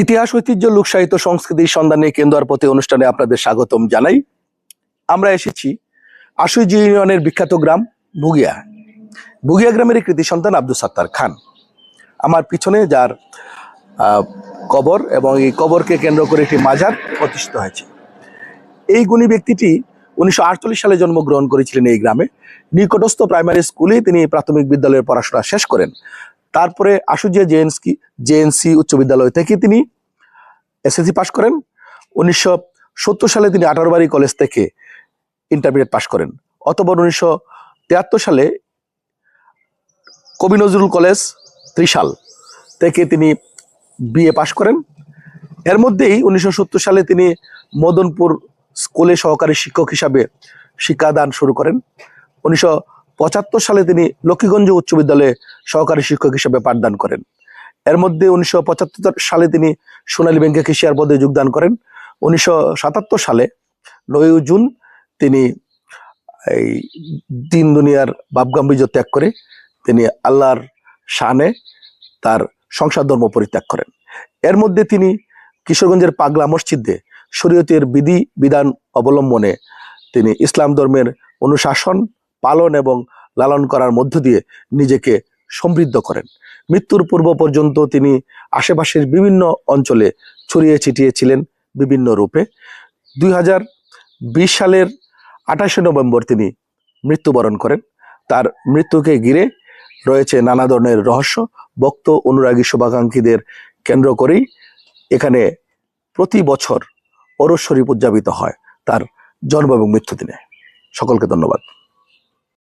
ইতিহাস, ঐতিহ্য, লোকসাহিত্য, সংস্কৃতির সন্ধানে কেন্দুয়ার পথে অনুষ্ঠানে আপনাদের স্বাগতম জানাই। আমরা এসেছি আশুইজি ইউনিয়নের বিখ্যাত গ্রাম বুগিয়া। বুগিয়া গ্রামের কৃতি সন্তান আব্দুল সাত্তার খান। আমার পিছনে যার কবর এবং এই কবরকে কেন্দ্র করে একটি মাজার প্রতিষ্ঠিত হয়েছে। এই গুণী ব্যক্তিটি 1948 সালে জন্মগ্রহণ করেছিলেন এই গ্রামে। নিকটস্থ প্রাইমারি স্কুলে তিনি প্রাথমিক বিদ্যালয়ের পড়াশোনা শেষ করেন। তারপরে আশুজিয়া জেএনসি উচ্চ বিদ্যালয় থেকে তিনি এসএসসি পাশ করেন। 1970 সালে তিনি 18বাড়ি কলেজ থেকে ইন্টারমিডিয়েট পাশ করেন। অতঃপর 1973 সালে কবি নজরুল কলেজ ত্রিশাল থেকে তিনি বিএ পাশ করেন। এর মধ্যেই 1970 সালে তিনি মদনপুর স্কুলে সহকারী শিক্ষক হিসাবে শিক্ষাদান শুরু করেন। 1975 সালে তিনি লক্ষ্মীগঞ্জ উচ্চ বিদ্যালয়ে সহকারী শিক্ষক হিসাবে পাঠদান করেন। এর মধ্যে 1975 সালে তিনি সোনালী ব্যাংকে ক্যাশিয়ার পদে যোগদান করেন। 1977 সালে 9 জুন তিনি এই দিন দুনিয়ার ভাবগাম্ভীর্য ত্যাগ করে তিনি আল্লাহর শানে তার সংসার ধর্ম পরিত্যাগ করেন। এর মধ্যে তিনি কিশোরগঞ্জের পাগলা মসজিদে শরীয়তের বিধি বিধান অবলম্বনে তিনি ইসলাম ধর্মের অনুশাসন পালন এবং লালন করার মধ্য দিয়ে নিজেকে সমৃদ্ধ করেন। মৃত্যুর পূর্ব পর্যন্ত তিনি আশেপাশের বিভিন্ন অঞ্চলে ছড়িয়ে ছিটিয়ে ছিলেন বিভিন্ন রূপে। 2020 সালের 28 নভেম্বর তিনি মৃত্যুবরণ করেন। তার মৃত্যুকে ঘিরে রয়েছে নানা ধরনের রহস্য। ভক্ত অনুরাগী শুভাকাঙ্ক্ষীদের কেন্দ্র করেই এখানে প্রতি বছর ওরস শরীফ উদযাপিত হয় তার জন্ম এবং মৃত্যু দিনে। সকলকে ধন্যবাদ।